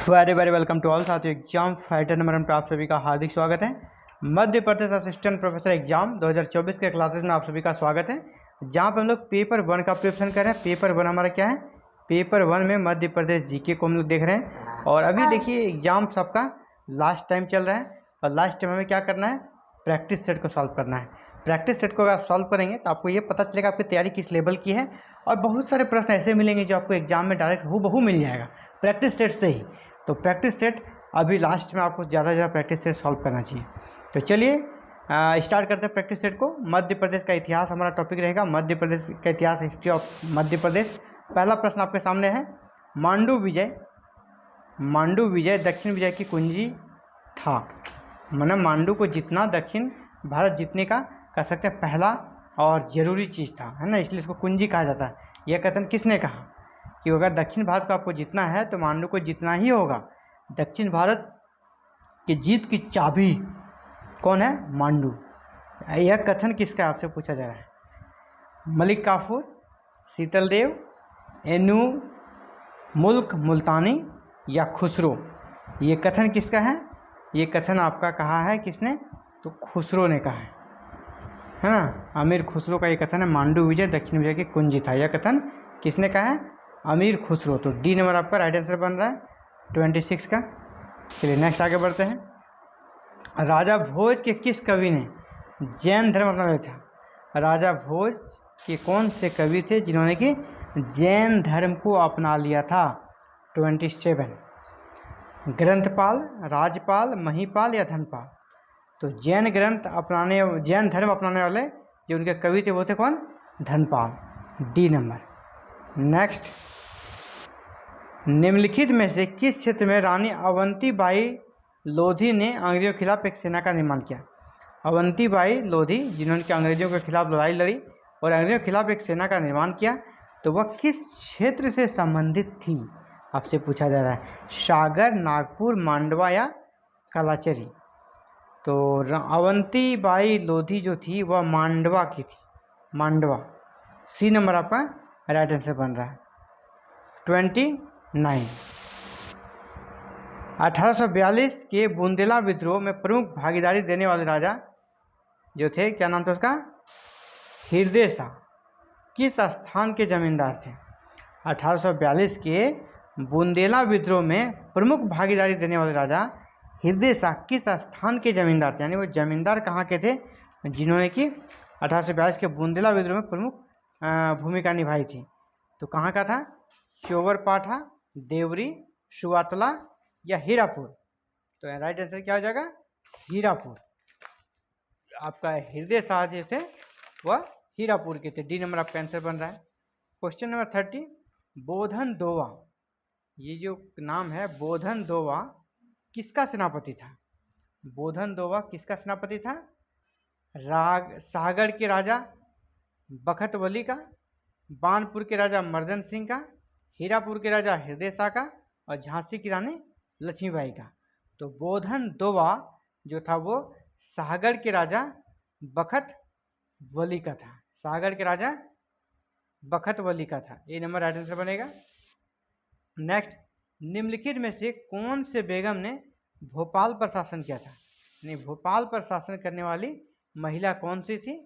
Very very welcome to all साथियों। Exam fighter number पर आप सभी का हार्दिक स्वागत है। Madhya Pradesh assistant professor exam 2024 के क्लासेस में आप सभी का स्वागत है, जहां पर हम लोग पेपर 1 का प्रिपरेशन कर रहे हैं। पेपर 1 हमारा क्या है? पेपर 1 में मध्य प्रदेश जीके को हम लोग देख रहे हैं। और अभी देखिए एग्जाम सबका लास्ट टाइम चल रहा है और लास्ट टाइम हमें क्या करना है? प्रैक्टिस सेट को सॉल्व करना है। प्रैक्टिस सेट को अगर आप सॉल्व करेंगे तो आपको ये पता चलेगा आपकी तैयारी किस लेवल की है। और बहुत सारे प्रश्न ऐसे मिलेंगे जो आपको एग्जाम में डायरेक्ट हूबहू मिल जाएगा प्रैक्टिस सेट से ही। तो प्रैक्टिस सेट अभी लास्ट में आपको ज़्यादा से ज़्यादा प्रैक्टिस सेट सॉल्व करना चाहिए। तो चलिए स्टार्ट करते हैं प्रैक्टिस सेट को। मध्य प्रदेश का इतिहास हमारा टॉपिक रहेगा। मध्य प्रदेश का इतिहास, हिस्ट्री ऑफ मध्य प्रदेश। पहला प्रश्न आपके सामने है, मांडू विजय दक्षिण विजय की कुंजी था। मतलब मांडू को जितना दक्षिण भारत जीतने का कह सकते हैं पहला और ज़रूरी चीज़ था, है ना, इसलिए इसको कुंजी कहा जाता है। यह कथन किसने कहा कि अगर दक्षिण भारत को आपको जीतना है तो मांडू को जीतना ही होगा। दक्षिण भारत की जीत की चाबी कौन है? मांडू। यह कथन किसका आपसे पूछा जा रहा है? मलिक काफूर, शीतल देव, एनु मुल्क मुल्तानी या खुसरो? ये कथन किसका है? ये कथन आपका कहा है किसने? तो खुसरो ने कहा है ना। अमीर खुसरो का ये कथन है, मांडू विजय दक्षिण विजय की कुंजी था। यह कथन किसने कहा है? अमीर खुसरो। तो डी नंबर आपका राइट आंसर बन रहा है 26 का। चलिए नेक्स्ट आगे बढ़ते हैं। राजा भोज के किस कवि ने जैन धर्म अपना लिया था? राजा भोज के कौन से कवि थे जिन्होंने कि जैन धर्म को अपना लिया था? 27। ग्रंथपाल, राजपाल, महिपाल या धनपाल? तो जैन धर्म अपनाने वाले जो उनके कवि थे वो थे कौन? धनपाल। D number. नेक्स्ट, निम्नलिखित में से किस क्षेत्र में रानी अवंतीबाई लोधी ने अंग्रेजों के खिलाफ एक सेना का निर्माण किया? अवंतीबाई लोधी जिन्होंने अंग्रेजों के खिलाफ लड़ाई लड़ी और अंग्रेजों के खिलाफ एक सेना का निर्माण किया, तो वह किस क्षेत्र से संबंधित थी? आपसे पूछा जा रहा है। सागर, नागपुर, मांडवा या कलाचरी? तो अवंतीबाई लोधी जो थी वह मांडवा की थी। मांडवा। सी नंबर आपका राइट आंसर बन रहा है 29। 1842 के बुंदेला विद्रोह में प्रमुख भागीदारी देने वाले राजा जो थे, क्या नाम था उसका? हृदय शाह। किस स्थान के जमींदार थे? 1842 के बुंदेला विद्रोह में प्रमुख भागीदारी देने वाले राजा हृदय शाह किस स्थान के जमींदार थे? यानी वो जमींदार कहाँ के थे जिन्होंने कि 1842 के बुंदेला विद्रोह में प्रमुख भूमिका निभाई थी? तो कहाँ का था? चोवरपाठा, देवरी, सुवातला या हीरापुर? तो राइट आंसर क्या हो जाएगा? हीरापुर। आपका हृदय शाह जो थे वह हीरापुर के थे। डी नंबर आपका आंसर बन रहा है। क्वेश्चन नंबर 30, बोधन दोवा, ये जो नाम है बोधन दोवा किसका सेनापति था? बोधन दोवा किसका सेनापति था? सागर के राजा बखत वली का, बानपुर के राजा मर्दन सिंह का, हीरापुर के राजा हृदय शाह का और झांसी की रानी लक्ष्मीबाई का? तो बोधन दोवा जो था वो सागर के राजा बखत वली का था। सागर के राजा बखत वली का था। ये नंबर राइट आंसर बनेगा। नेक्स्ट, निम्नलिखित में से कौन से बेगम ने भोपाल पर शासन किया था? यानी भोपाल पर शासन करने वाली महिला कौन सी थी?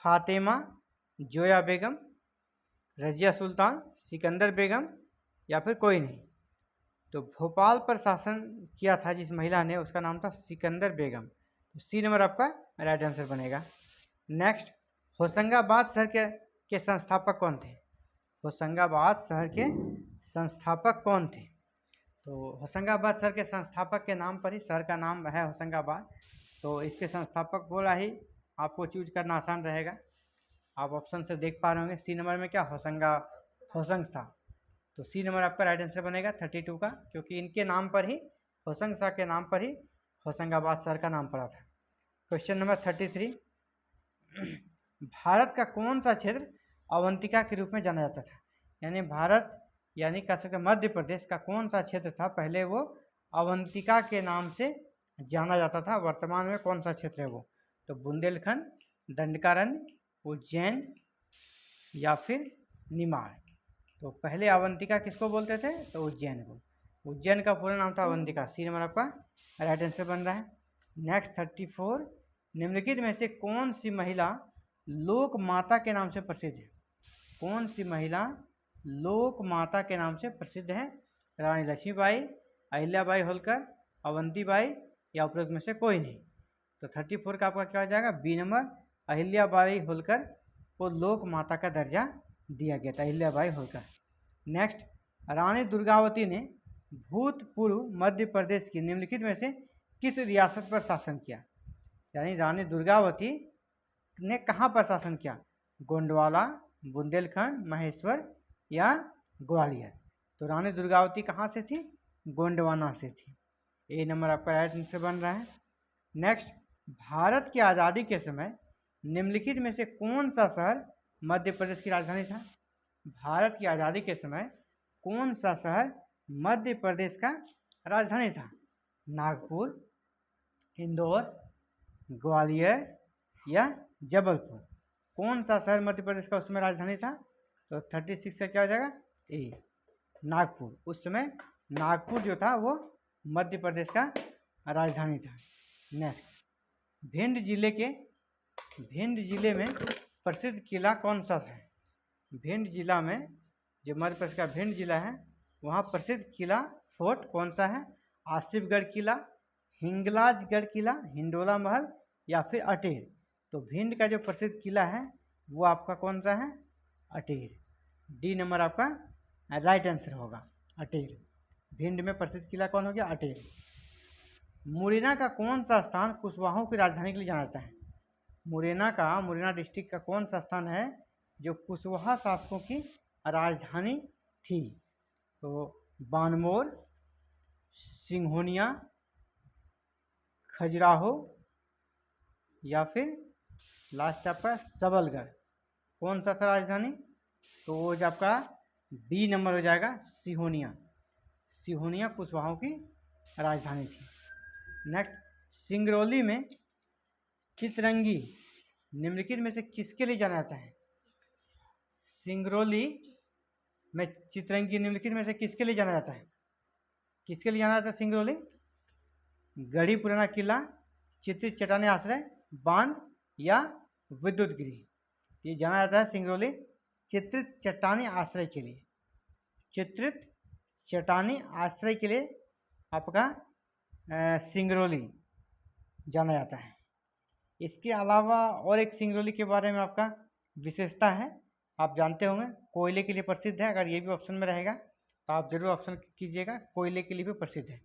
फातिमा, जोया बेगम, रजिया सुल्तान, सिकंदर बेगम या फिर कोई नहीं? तो भोपाल पर शासन किया था जिस महिला ने, उसका नाम था सिकंदर बेगम। तो सी नंबर आपका राइट आंसर बनेगा। नेक्स्ट, होशंगाबाद शहर के संस्थापक कौन थे? होशंगाबाद शहर के संस्थापक कौन थे? तो होशंगाबाद शहर के संस्थापक के नाम पर ही शहर का नाम है होशंगाबाद। तो इसके संस्थापक बोला ही आपको चूज करना आसान रहेगा। आप ऑप्शन से देख पा रहे होंगे। सी नंबर में क्या? होशंग शाह। तो सी नंबर आपका राइट आंसर बनेगा 32 का, क्योंकि इनके नाम पर ही, होशंग शाह के नाम पर ही होशंगाबाद शहर का नाम पड़ा था। क्वेश्चन नंबर 33, भारत का कौन सा क्षेत्र अवंतिका के रूप में जाना जाता था? यानी भारत यानी कह सकते मध्य प्रदेश का कौन सा क्षेत्र था पहले वो अवंतिका के नाम से जाना जाता था? वर्तमान में कौन सा क्षेत्र है वो? तो बुंदेलखंड, दंडकारण्य, उज्जैन या फिर निमाड़? तो पहले अवंतिका किसको बोलते थे? तो उज्जैन को। उज्जैन का पूरा नाम था अवंतिका। सी नंबर आपका राइट आंसर बन रहा है। नेक्स्ट 34, निम्नलिखित में से कौन सी महिला लोक माता के नाम से प्रसिद्ध है? कौन सी महिला लोक माता के नाम से प्रसिद्ध है? रानी लक्ष्मीबाई, अहिल्याबाई होलकर, अवंतीबाई या उपरोक्त में से कोई नहीं। तो 34 का आपका क्या हो जाएगा? बी नंबर, अहिल्याबाई होलकर को लोक माता का दर्जा दिया गया था, अहिल्याबाई होलकर। नेक्स्ट, रानी दुर्गावती ने भूतपूर्व मध्य प्रदेश की निम्नलिखित में से किस रियासत पर शासन किया? यानी रानी दुर्गावती ने कहाँ पर शासन किया? गोंडवाना, बुंदेलखंड, महेश्वर या ग्वालियर? तो रानी दुर्गावती कहाँ से थी? गोंडवाना से थी। ए नंबर आपका राइट आंसर बन रहा है। नेक्स्ट, भारत की आज़ादी के समय निम्नलिखित में से कौन सा शहर मध्य प्रदेश की राजधानी था? भारत की आज़ादी के समय कौन सा शहर मध्य प्रदेश का राजधानी था? नागपुर, इंदौर, ग्वालियर या जबलपुर? कौन सा शहर मध्य प्रदेश का उस समय राजधानी था? तो 36 का क्या हो जाएगा? ए, नागपुर। उस समय नागपुर जो था वो मध्य प्रदेश का राजधानी था। नेक्स्ट, भिंड जिले में प्रसिद्ध किला कौन सा है? भिंड जिला में, जो मध्य प्रदेश का भिंड जिला है, वहाँ प्रसिद्ध किला फोर्ट कौन सा है? आसिफगढ़ किला, हिंगलाजगढ़ किला, हिंडोला महल या फिर अटेर? तो भिंड का जो प्रसिद्ध किला है वो आपका कौन सा है? अटेर। डी नंबर आपका राइट आंसर होगा, अटेर। भिंड में प्रसिद्ध किला कौन हो गया? अटेर। मुरैना का कौन सा स्थान कुशवाहों की राजधानी के लिए जाना जाता है? मुरैना डिस्ट्रिक्ट का कौन सा स्थान है जो कुशवाहा शासकों की राजधानी थी? तो बानमोर, सिंघोनिया, खजुराहो या फिर लास्ट आपका सबलगढ़? कौन सा था राजधानी? तो वो जो आपका बी नंबर हो जाएगा, सिंघोनिया। सिंघोनिया कुशवाहों की राजधानी थी। नेक्स्ट, सिंगरौली में चितरंगी निम्नलिखित में से किसके लिए जाना जाता है? सिंगरौली में चितरंगी निम्नलिखित में से किसके लिए जाना जाता है? किसके लिए जाना जाता है सिंगरौली? गढ़ी पुराना किला, चित्रित चट्टानी आश्रय, बांध या विद्युत गृह? ये जाना जाता है सिंगरौली चित्रित चट्टानी आश्रय के लिए। चित्रित चट्टानी आश्रय के लिए आपका सिंगरौली जाना जाता है। इसके अलावा और एक सिंगरौली के बारे में आपका विशेषता है, आप जानते होंगे, कोयले के लिए प्रसिद्ध है। अगर ये भी ऑप्शन में रहेगा तो आप जरूर ऑप्शन कीजिएगा, कोयले के लिए भी प्रसिद्ध है।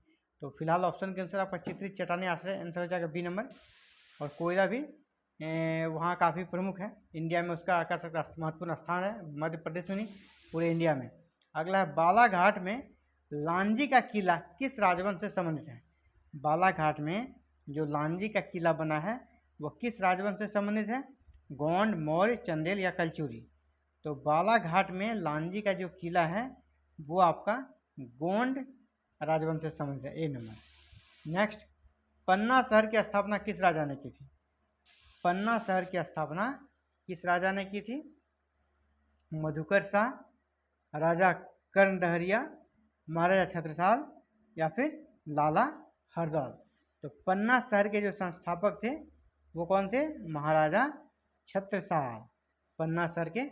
तो फिलहाल ऑप्शन के आंसर आपका चित्रित चट्टानी आश्रय आंसर हो जाएगा बी नंबर। और कोयला भी वहाँ काफ़ी प्रमुख है, इंडिया में उसका कह सकते महत्वपूर्ण स्थान है, मध्य प्रदेश में नहीं पूरे इंडिया में। अगला है, बालाघाट में लांजी का किला किस राजवंश से संबंधित है? बालाघाट में जो लांजी का किला बना है वो किस राजवंश से संबंधित है? गोंड, मौर्य, चंदेल या कलचुरी? तो बालाघाट में लांजी का जो किला है वो आपका गोंड राजवंश से संबंधित है, ए नंबर। नेक्स्ट, पन्ना शहर की स्थापना किस राजा ने की थी? पन्ना शहर की स्थापना किस राजा ने की थी? मधुकर शाह, राजा कर्णदहरिया, महाराजा छत्रसाल या फिर लाला हरदौल? तो पन्ना शहर के जो संस्थापक थे वो कौन थे? महाराजा छत्रसाल पन्ना शहर के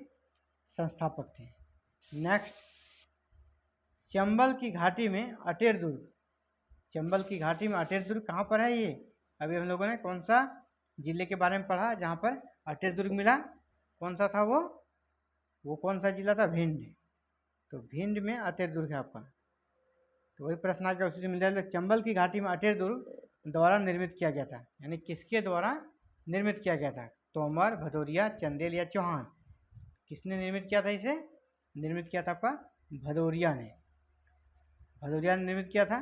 संस्थापक थे। नेक्स्ट, चंबल की घाटी में अटेर दुर्ग, चंबल की घाटी में अटेर दुर्ग कहाँ पर है? ये अभी हम लोगों ने कौन सा जिले के बारे में पढ़ा जहाँ पर अटेर दुर्ग मिला? कौन सा था वो कौन सा जिला था? भिंड। तो भिंड में अटेर दुर्ग है आपका। तो वही प्रश्न आ गया, उसी से मिल जाएगा। चंबल की घाटी में अटेर दुर्ग द्वारा निर्मित किया गया था, यानी किसके द्वारा निर्मित किया गया था? तोमर, भदौरिया, चंदेल या चौहान? किसने निर्मित किया था इसे? निर्मित किया था आपका भदौरिया ने। भदौरिया ने निर्मित किया था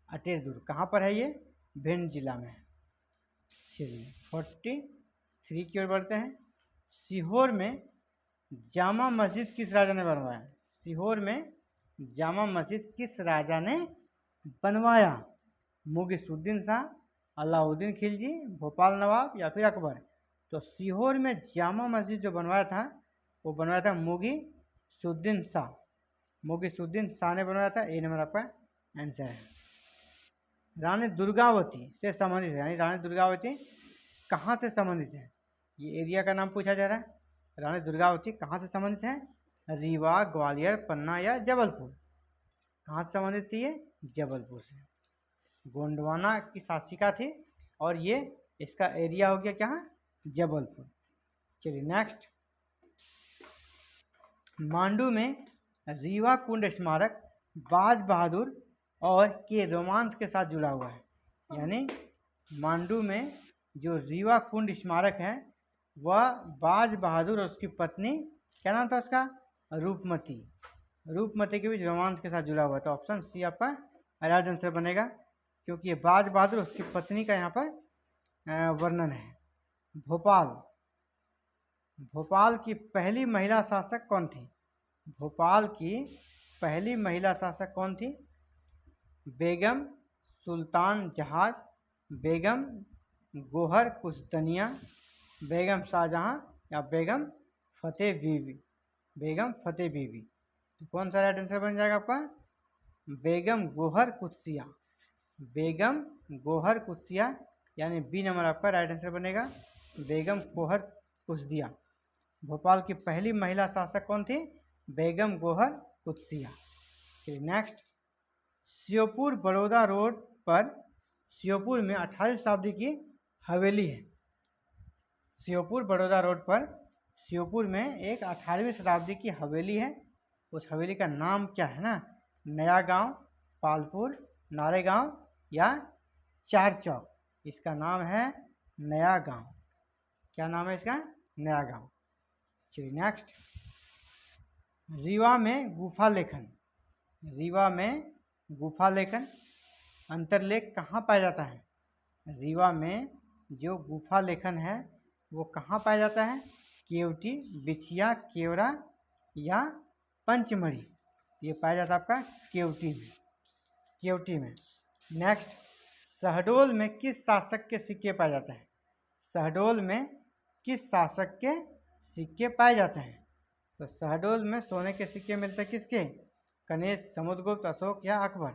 अटेर दुर्ग। कहाँ पर है ये? भिंड जिला में। चलिए 43 की ओर बढ़ते हैं। सीहोर में जामा मस्जिद किस राजा ने बनवाया? सीहोर में जामा मस्जिद किस राजा ने बनवाया? मुगीसुद्दीन शाह, अलाउद्दीन खिलजी, भोपाल नवाब या फिर अकबर? तो सीहोर में जामा मस्जिद जो बनवाया था वो बनवाया था मुगीसुद्दीन शाह। मुगीसुद्दीन शाह ने बनवाया था, ए नंबर आपका आंसर है। रानी दुर्गावती से संबंधित है, यानी रानी दुर्गावती कहाँ से संबंधित है, ये एरिया का नाम पूछा जा रहा है। रानी दुर्गावती कहाँ से संबंधित है, रीवा, ग्वालियर, पन्ना या जबलपुर। कहाँ से संबंधित थी ये, जबलपुर से। गोंडवाना की शासिका थी और ये इसका एरिया हो गया क्या, जबलपुर। चलिए नेक्स्ट, मांडू में रीवा कुंड स्मारक बाज बहादुर और के रोमांस के साथ जुड़ा हुआ है। यानी मांडू में जो रीवा कुंड स्मारक है वह बाज बहादुर और उसकी पत्नी, क्या नाम था उसका, रूपमती, रूपमती के बीच रोमांस के साथ जुड़ा हुआ। तो ऑप्शन सी आपका राइट आंसर बनेगा, क्योंकि ये बाज बहादुर उसकी पत्नी का यहाँ पर वर्णन है। भोपाल, भोपाल की पहली महिला शासक कौन थी, भोपाल की पहली महिला शासक कौन थी, बेगम सुल्तान जहाज, बेगम गोहर कुश्तनिया, बेगम शाहजहां या बेगम फतेह बीबी, बेगम फतेह बीबी। तो कौन सा राइट आंसर बन जाएगा आपका, बेगम गोहर कुत्सिया, बेगम गोहर कुत्सिया, यानी बी नंबर आपका राइट आंसर बनेगा, बेगम गोहर कुत्सिया। भोपाल की पहली महिला शासक कौन थी, बेगम गोहर कुत्सिया। फिर नेक्स्ट, श्योपुर बड़ौदा रोड पर, श्योपुर में 18वीं शताब्दी की हवेली है। श्योपुर बड़ौदा रोड पर श्योपुर में एक 18वीं शताब्दी की हवेली है। उस हवेली का नाम क्या है ना, नया गांव, पालपुर, नारेगांव या चार चौक। इसका नाम है नया गांव। क्या नाम है इसका, नया गांव। चलिए नेक्स्ट, रीवा में गुफा लेखन, रीवा में गुफा लेखन अंतरलेख कहाँ पाया जाता है, रीवा में जो गुफा लेखन है वो कहाँ पाया जाता है, केवटी, बिछिया, केवड़ा या पंचमढ़ी। ये पाया जाता है आपका केवटी में, केवटी में। नेक्स्ट, शहडोल में किस शासक के सिक्के पाए जाते हैं, शहडोल में किस शासक के सिक्के पाए जाते हैं। तो शहडोल में सोने के सिक्के मिलते हैं किसके, कनिष्क, समुद्रगुप्त, अशोक या अकबर।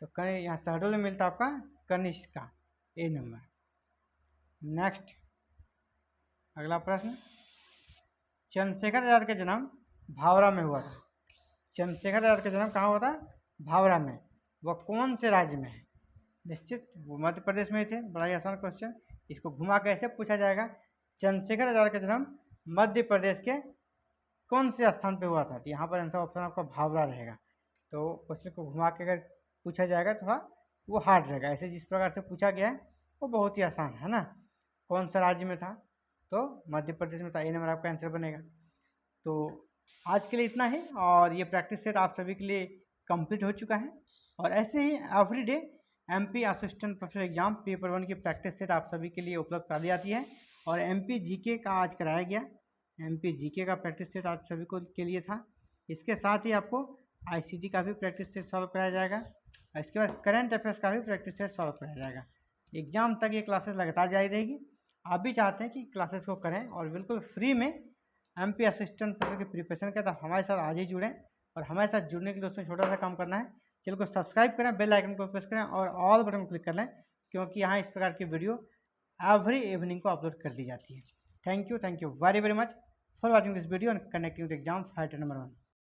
तो यहाँ शहडोल में मिलता है आपका कनिष्क का, ए नंबर। नेक्स्ट, अगला प्रश्न, चंद्रशेखर आजाद का जन्म भावरा में हुआ था। चंद्रशेखर आजाद का जन्म कहाँ हुआ था, भावरा में। वह कौन से राज्य में है, निश्चित वो मध्य प्रदेश में थे। बड़ा ही आसान क्वेश्चन, इसको घुमा कैसे पूछा जाएगा। चंद्रशेखर आजाद का जन्म मध्य प्रदेश के कौन से स्थान पे हुआ था, तो यहाँ पर आंसर ऑप्शन आपका भावरा रहेगा। तो क्वेश्चन को घुमा के अगर पूछा जाएगा थोड़ा वो हार्ड रहेगा। ऐसे जिस प्रकार से पूछा गया है वो बहुत ही आसान है ना। कौन सा राज्य में था, तो मध्य प्रदेश में था, ए नंबर आपका आंसर बनेगा। तो आज के लिए इतना ही, और ये प्रैक्टिस सेट आप सभी के लिए कंप्लीट हो चुका है। और ऐसे ही everyday MP assistant professor exam paper 1 की प्रैक्टिस सेट आप सभी के लिए उपलब्ध करा दी जाती है। और एमपी जीके का आज कराया गया, एमपी जीके का प्रैक्टिस सेट आप सभी को के लिए था। इसके साथ ही आपको आईसीटी का भी प्रैक्टिस सेट सॉल्व कराया जाएगा। इसके बाद करंट अफेयर्स का भी प्रैक्टिस सेट सॉल्व कराया जाएगा। एग्जाम तक ये क्लासेस लगातार जारी रहेगी। आप भी चाहते हैं कि क्लासेस को करें और बिल्कुल फ्री में एमपी असिस्टेंट प्रोफेसर की प्रिपरेशन करें, तो हमारे साथ आज ही जुड़ें। और हमारे साथ जुड़ने के लिए दोस्तों छोटा सा काम करना है, चैनल को सब्सक्राइब करें, बेल आइकन को प्रेस करें और ऑल बटन को क्लिक कर लें, क्योंकि यहाँ इस प्रकार की वीडियो एवरी इवनिंग को अपलोड कर दी जाती है। Thank you very very much for watching this video and connecting with exam fighter number 1।